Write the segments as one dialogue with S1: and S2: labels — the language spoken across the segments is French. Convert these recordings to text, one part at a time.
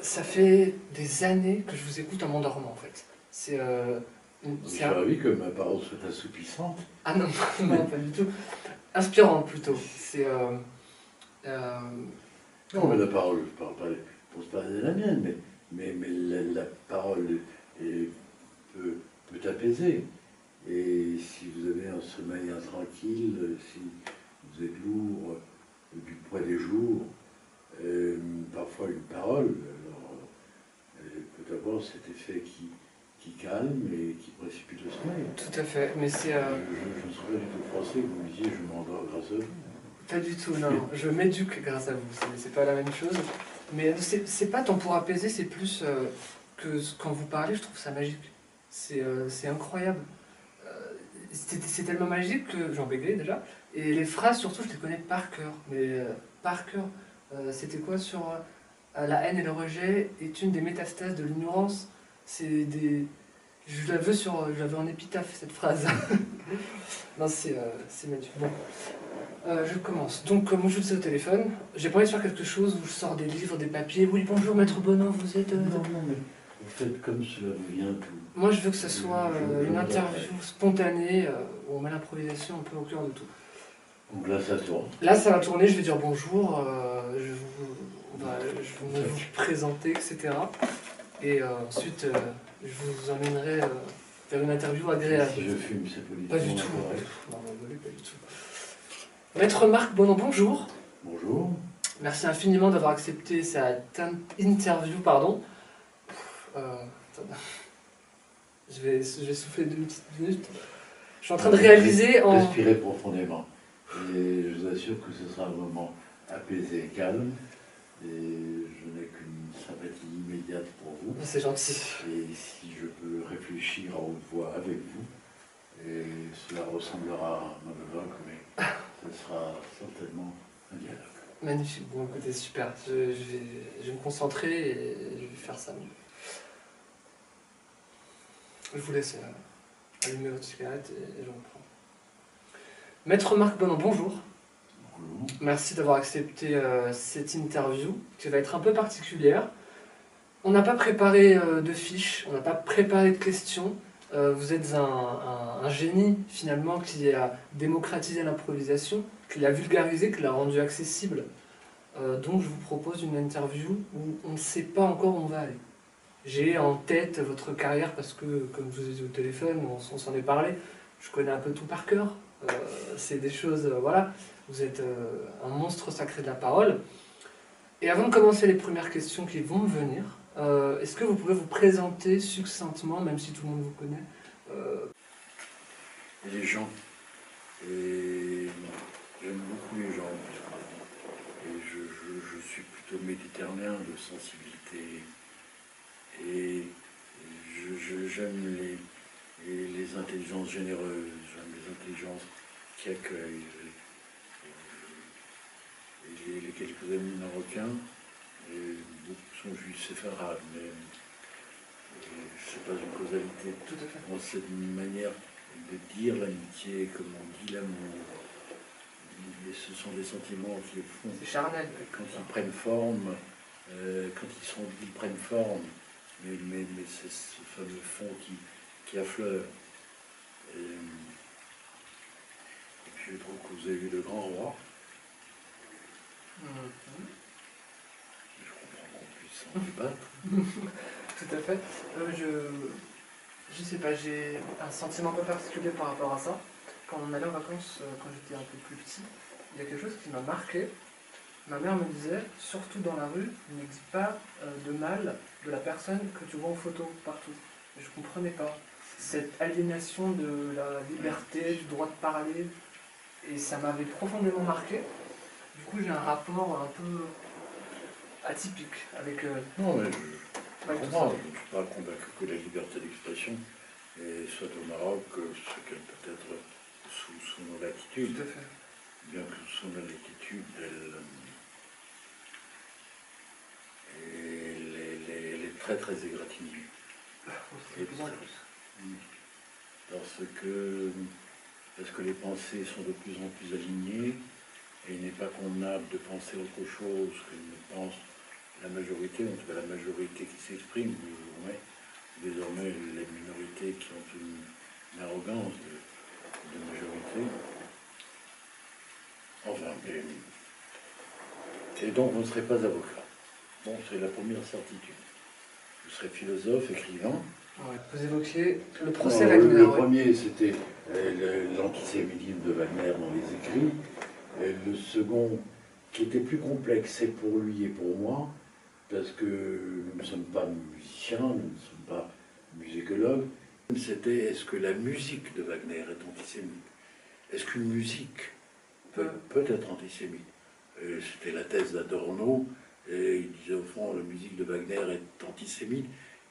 S1: Ça fait des années que je vous écoute en m'endormant, en fait.
S2: J'ai envie que ma parole soit assoupissante.
S1: Ah non, non, pas du tout. Inspirante, plutôt.
S2: Non, mais la parole, je parle pas pour se parler de la mienne, mais la parole peut t'apaiser. Et si vous avez un sommeil intranquille, si vous êtes lourd du poids des jours, parfois une parole alors, peut avoir cet effet qui calme et qui précipite le sommeil.
S1: Tout à fait, mais c'est...
S2: Je ne serais pas du tout français que vous me disiez je m'endors grâce à vous.
S1: Pas du tout, non. Je m'éduque grâce à vous, c'est pas la même chose. Mais c'est pas tant pour apaiser, c'est plus que quand vous parlez, je trouve ça magique. C'est incroyable. C'est tellement magique que j'en bégaye déjà. Et les phrases, surtout, je les connais par cœur. Mais par cœur. C'était quoi sur la haine et le rejet est une des métastases de l'ignorance. C'est des... Je l'avais en épitaphe, cette phrase. Non, c'est magnifique. Bon. Je commence. Donc, moi je suis au téléphone. J'ai pas envie de faire quelque chose où je sors des livres, des papiers. Oui, bonjour, maître Bonan, vous êtes.
S2: Non, mais vous faites comme cela vous vient tout.
S1: Moi, je veux que ce soit une interview spontanée où on met l'improvisation un peu au cœur de tout. Donc
S2: là, ça tourne.
S1: Là, ça va tourner. Je vais dire bonjour. Je vais vous présenter, etc. Et ensuite, je vous emmènerai vers une interview agréable.
S2: Si je fume, c'est politique.
S1: Pas du tout. Non, pas du tout. Maître Marc Bonan, bonjour.
S2: Bonjour.
S1: Merci infiniment d'avoir accepté cette interview, pardon. Je vais souffler 2 petites minutes. Je suis en train de réaliser en...
S2: Respirez profondément. Et je vous assure que ce sera un moment apaisé et calme. Et je n'ai qu'une sympathie immédiate pour vous.
S1: C'est gentil.
S2: Et si je peux réfléchir à haute voix avec vous, et cela ressemblera à un monologue, mais ce sera certainement un dialogue.
S1: Magnifique. Bon, écoutez, super. Je vais me concentrer et je vais faire ça mieux. Je vous laisse allumer votre cigarette et je reprends. Maître Marc Bonan, bonjour.
S2: Bonjour.
S1: Merci d'avoir accepté cette interview qui va être un peu particulière. On n'a pas préparé de fiches, on n'a pas préparé de questions. Vous êtes un génie finalement qui a démocratisé l'improvisation, qui l'a vulgarisé, qui l'a rendu accessible. Donc je vous propose une interview où on ne sait pas encore où on va aller. J'ai en tête votre carrière parce que, comme je vous ai dit au téléphone, on s'en est parlé, je connais un peu tout par cœur. C'est des choses, voilà, vous êtes un monstre sacré de la parole. Et avant de commencer les premières questions qui vont me venir, est-ce que vous pouvez vous présenter succinctement, même si tout le monde vous connaît
S2: Les gens. Et j'aime beaucoup les gens. Et je suis plutôt méditerranéen de sensibilité. Et j'aime les intelligences généreuses, j'aime les intelligences qui accueillent. Et les quelques amis marocains, beaucoup sont juifs séfarades, mais c'est pas une causalité.
S1: Tout à fait.
S2: Dans cette manière de dire l'amitié, comme on dit l'amour. Et ce sont des sentiments qui font.
S1: C'est charnel.
S2: Quand ils prennent forme, ils prennent forme, mais c'est ce fameux fond qui affleure. Et puis je trouve que vous avez eu de grands rois. Je comprends qu'on puisse s'en débattre.
S1: Tout à fait. Je sais pas, j'ai un sentiment un peu particulier par rapport à ça. Quand on allait en vacances, quand j'étais un peu plus petit, il y a quelque chose qui m'a marqué. Ma mère me disait, surtout dans la rue, ne dis pas de mal de la personne que tu vois en photo partout. Et je ne comprenais pas cette aliénation de la liberté, du droit de parler. Et ça m'avait profondément marqué. Du coup, j'ai un rapport un peu atypique avec...
S2: Non, mais je comprends. Je ne suis pas convaincu que la liberté d'expression soit au Maroc ce qu'elle peut être sous nos latitudes.
S1: Tout à fait.
S2: Bien que sous nos latitudes, elle est très très égratignée. Parce que les pensées sont de plus en plus alignées, et il n'est pas convenable de penser autre chose que ne pense la majorité, en tout cas la majorité qui s'exprime, désormais les minorités qui ont une arrogance de majorité. Enfin, et donc vous ne serez pas avocat. Bon, c'est la première certitude. Vous serez philosophe, écrivain.
S1: Ouais, vous évoquiez le procès
S2: Non,
S1: Wagner.
S2: le premier, c'était l'antisémitisme de Wagner dans les écrits. Et le second, qui était plus complexe, c'est pour lui et pour moi, parce que nous ne sommes pas musiciens, nous ne sommes pas musicologues. C'était, est-ce que la musique de Wagner est antisémite? Est-ce qu'une musique peut être antisémite? C'était la thèse d'Adorno, et il disait au fond, la musique de Wagner est antisémite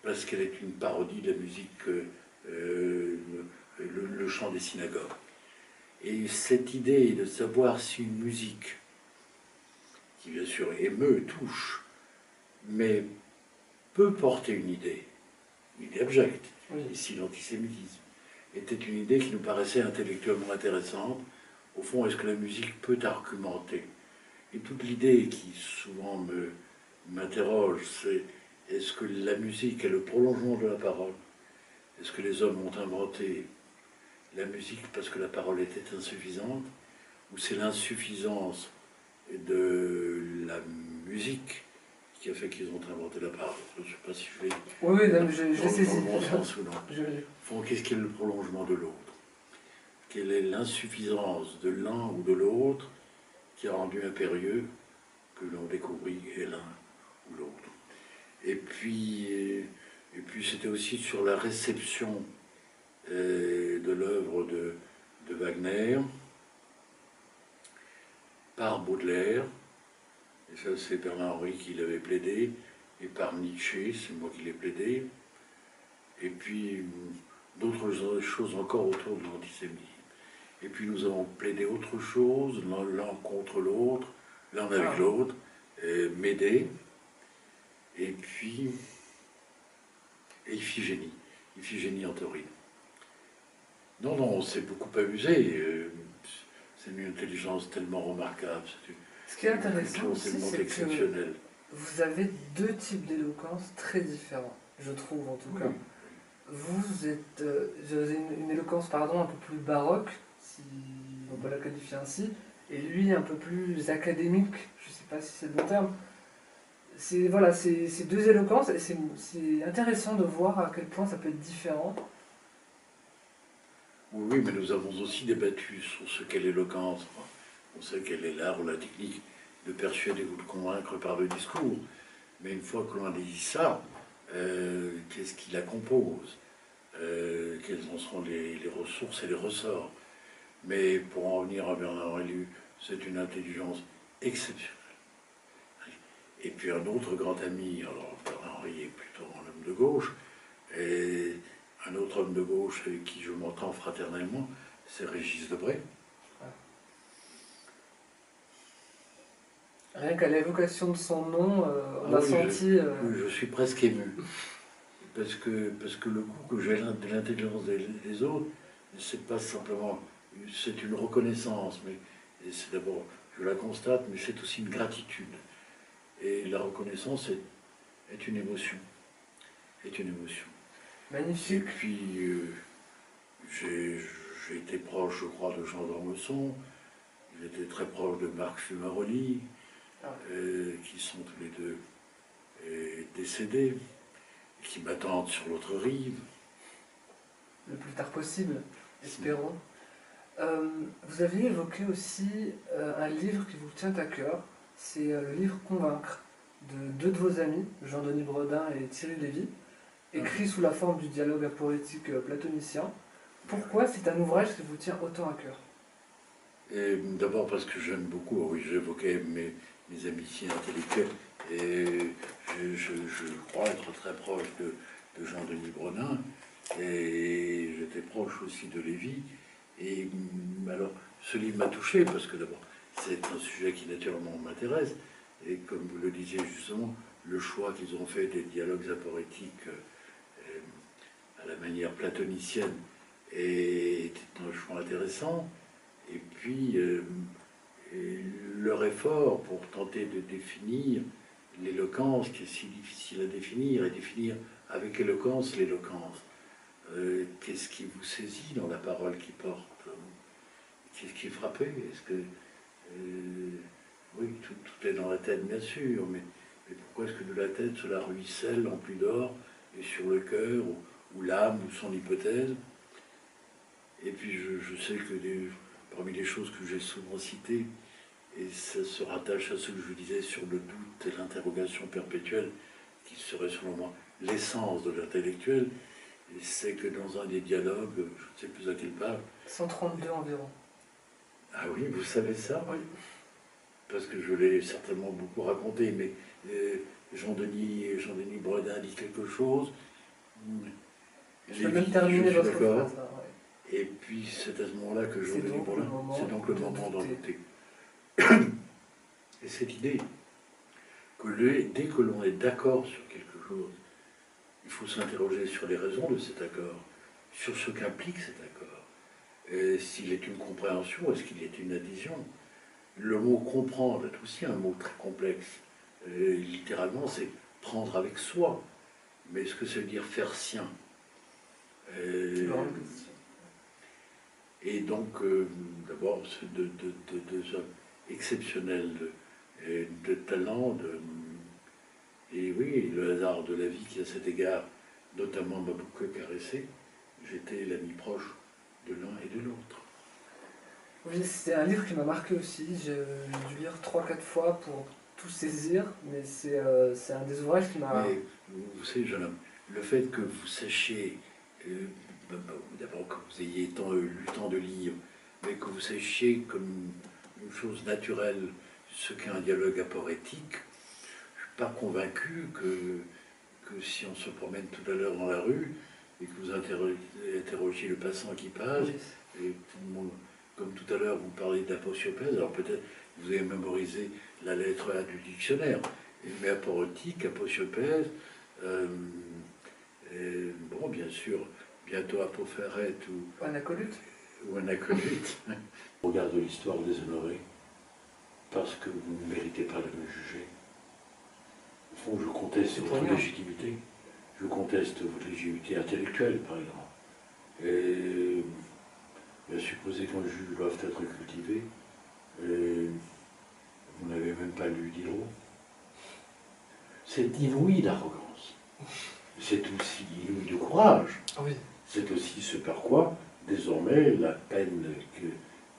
S2: parce qu'elle est une parodie de la musique, le chant des synagogues. Et cette idée de savoir si une musique, qui bien sûr émeut, touche, mais peut porter une idée abjecte, ici l'antisémitisme, était une idée qui nous paraissait intellectuellement intéressante. Au fond, est-ce que la musique peut argumenter? Et toute l'idée qui souvent m'interroge, c'est est-ce que la musique est le prolongement de la parole? Est-ce que les hommes ont inventé la musique parce que la parole était insuffisante? Ou c'est l'insuffisance de la musique qui a fait qu'ils ont inventé la parole? Je ne sais pas si je vais dans le bon sens ou non. Qu'est-ce qui est le prolongement de l'autre? Quelle est l'insuffisance de l'un ou de l'autre qui a rendu impérieux que l'on découvrit l'un ou l'autre? Et puis c'était aussi sur la réception de l'œuvre de Wagner par Baudelaire, et ça c'est Bernard-Henri qui l'avait plaidé, et par Nietzsche, c'est moi qui l'ai plaidé, et puis d'autres choses encore autour de l'antisémitisme. Et puis nous avons plaidé autre chose, l'un contre l'autre, l'un avec l'autre, Médée, et puis Iphigénie en taurine. Non, on s'est beaucoup amusé. C'est une intelligence tellement remarquable.
S1: Ce qui est intéressant aussi, c'est
S2: que
S1: vous avez deux types d'éloquence très différents, je trouve en tout cas. Vous avez une éloquence un peu plus baroque, si on peut la qualifier ainsi, et lui un peu plus académique, je ne sais pas si c'est le bon terme. C'est deux éloquences, et c'est intéressant de voir à quel point ça peut être différent.
S2: Oui, mais nous avons aussi débattu sur ce qu'est l'éloquence. On sait quel est l'art ou la technique de persuader ou de convaincre par le discours. Mais une fois que l'on a dit ça, qu'est-ce qui la compose? Quelles en seront les ressources et les ressorts? Mais pour en revenir à Bernard-Henri, c'est une intelligence exceptionnelle. Et puis un autre grand ami, alors Bernard-Henri est plutôt un homme de gauche, et un autre homme de gauche avec qui je m'entends fraternellement, c'est Régis Debray.
S1: Rien qu'à l'évocation de son nom, on a senti...
S2: Je suis presque ému. Parce que le goût que j'ai de l'intelligence des autres, c'est pas simplement... C'est une reconnaissance, mais c'est d'abord, je la constate, mais c'est aussi une gratitude. Et la reconnaissance est une émotion. Est une émotion.
S1: Magnifique.
S2: Et puis, j'ai été proche, je crois, de Jean d'Ormesson. J'étais très proche de Marc Fumaroli, qui sont tous les deux décédés, qui m'attendent sur l'autre rive.
S1: Le plus tard possible, espérons. Vous aviez évoqué aussi un livre qui vous tient à cœur, c'est le livre Convaincre, de deux de vos amis, Jean-Denis Bredin et Thierry Lévy, écrit sous la forme du dialogue aporétique platonicien. Pourquoi c'est un ouvrage qui vous tient autant à cœur?
S2: D'abord parce que j'aime beaucoup, oui, j'évoquais mes amitiés intellectuelles, et je crois être très proche de Jean-Denis Bredin, et j'étais proche aussi de Lévy. Et alors, ce livre m'a touché parce que d'abord, c'est un sujet qui naturellement m'intéresse, et comme vous le disiez justement, le choix qu'ils ont fait des dialogues aporétiques à la manière platonicienne est un choix intéressant. Et puis, leur effort pour tenter de définir l'éloquence qui est si difficile à définir, et définir avec éloquence l'éloquence. Qu'est-ce qui vous saisit dans la parole qui porte? Qu'est-ce qui est frappé? Est-ce que oui, tout est dans la tête, bien sûr, mais pourquoi est-ce que de la tête cela ruisselle en pluie d'or et sur le cœur ou l'âme ou son hypothèse? Et puis je sais que parmi les choses que j'ai souvent citées, et ça se rattache à ce que je disais sur le doute et l'interrogation perpétuelle, qui serait selon moi l'essence de l'intellectuel, c'est que dans un des dialogues, je ne sais plus à quelle page...
S1: 132 environ.
S2: Ah oui, vous savez ça?
S1: Oui.
S2: Parce que je l'ai certainement beaucoup raconté, mais Jean-Denis Bredin dit quelque chose.
S1: Je peux même terminer votre phrase. Ouais.
S2: Et puis c'est à ce moment-là que Jean-Denis Bredin, c'est donc le moment d'en douter. Et cette idée que dès que l'on est d'accord sur quelque chose, il faut s'interroger sur les raisons de cet accord, sur ce qu'implique cet accord. S'il est une compréhension, est-ce qu'il est une adhésion? Le mot comprendre est aussi un mot très complexe. Littéralement, c'est prendre avec soi. Mais est-ce que ça veut dire faire sien? Et donc, d'abord, c'est deux hommes exceptionnels de talent, et oui, le hasard de la vie qui, à cet égard, notamment m'a beaucoup caressé. J'étais l'ami proche de l'un et de l'autre.
S1: Oui, c'est un livre qui m'a marqué aussi. J'ai dû lire 3-4 fois pour tout saisir, mais c'est un des ouvrages qui m'a...
S2: Mais vous savez, jeune homme, le fait que vous sachiez, d'abord que vous ayez lu tant de livres, mais que vous sachiez comme une chose naturelle ce qu'est un dialogue aporétique, je ne suis pas convaincu que si on se promène tout à l'heure dans la rue et que vous interrogiez le passant qui passe, et tout le monde, comme tout à l'heure vous parlez d'aposiopèse, alors peut-être vous avez mémorisé la lettre A du dictionnaire, mais aporétique, aposiopèse, bon, bien sûr, bientôt apophérète
S1: ou anacolute.
S2: Ou anacolute. Regarde l'histoire déshonorée, parce que vous ne méritez pas de me juger. Au fond, je conteste votre légitimité. Je conteste votre légitimité intellectuelle, par exemple. Et bien supposer qu'un juge doit être cultivé, et vous n'avez même pas lu Diderot. C'est inouï d'arrogance. C'est aussi inouï de courage.
S1: Oui.
S2: C'est aussi ce par quoi, désormais, la peine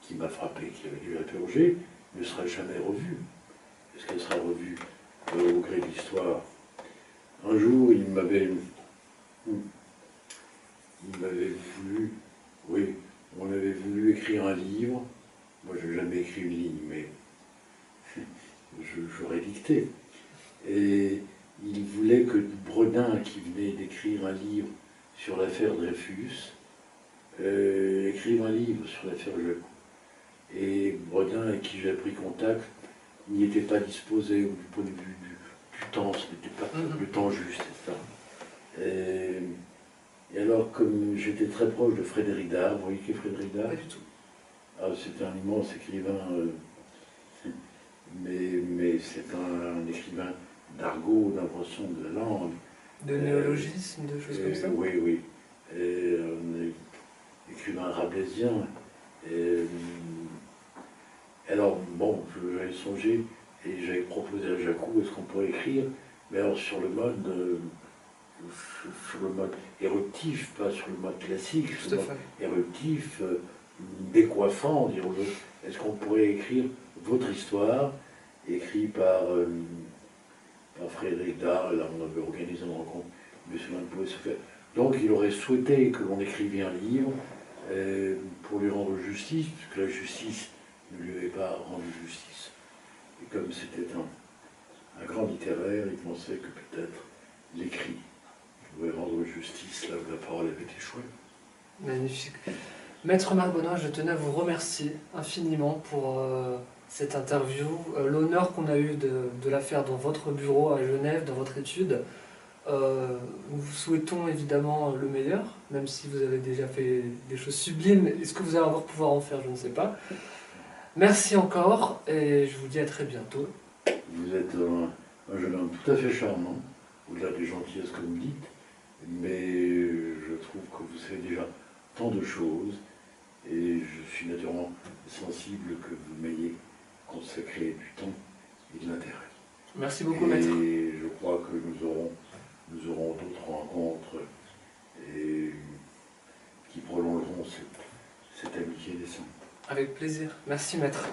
S2: qui m'a frappé, qui avait dû la purger, ne sera jamais revue. Est-ce qu'elle sera revue au gré de l'histoire? Un jour, il m'avait voulu, oui, on avait voulu écrire un livre. Moi, je n'ai jamais écrit une ligne, mais j'aurais dicté. Et il voulait que Bredin, qui venait d'écrire un livre sur l'affaire Dreyfus, écrive un livre sur l'affaire Jacou. Et Bredin, avec qui j'ai pris contact, n'y était pas disposé, du point de vue du temps, ce n'était pas le temps juste, etc. Et alors, comme j'étais très proche de Frédéric Dard, vous voyez qui est Frédéric Dard?
S1: Pas du tout.
S2: Ah, c'est un immense écrivain, mais c'est un écrivain d'argot, d'invention de la langue.
S1: De néologisme, de choses comme ça?
S2: Oui, oui. Écrivain rabelaisien. Alors, bon, j'avais songé et j'avais proposé à Jacou, est-ce qu'on pourrait écrire, mais alors sur le mode éruptif, pas sur le mode classique, sur le mode éruptif, décoiffant, dirons-nous. Est-ce qu'on pourrait écrire votre histoire, écrite par Frédéric Dard, là on avait organisé une rencontre, mais cela ne pouvait se faire. Donc il aurait souhaité que l'on écrivît un livre pour lui rendre justice, puisque la justice ne lui avait pas rendu justice. Et comme c'était un grand littéraire, il pensait que peut-être l'écrit pouvait rendre justice là où la parole avait échoué.
S1: Magnifique. Maître Marc Benoît, je tenais à vous remercier infiniment pour cette interview, l'honneur qu'on a eu de la faire dans votre bureau à Genève, dans votre étude. Nous vous souhaitons évidemment le meilleur, même si vous avez déjà fait des choses sublimes. Est-ce que vous allez encore pouvoir en faire? Je ne sais pas. Merci encore et je vous dis à très bientôt.
S2: Vous êtes un jeune homme tout à fait charmant, au-delà des gentillesses que vous me dites, mais je trouve que vous savez déjà tant de choses, et je suis naturellement sensible que vous m'ayez consacré du temps et de l'intérêt.
S1: Merci beaucoup, maître.
S2: Et je crois que nous aurons d'autres rencontres et, qui prolongeront cette amitié naissante.
S1: Avec plaisir. Merci, maître.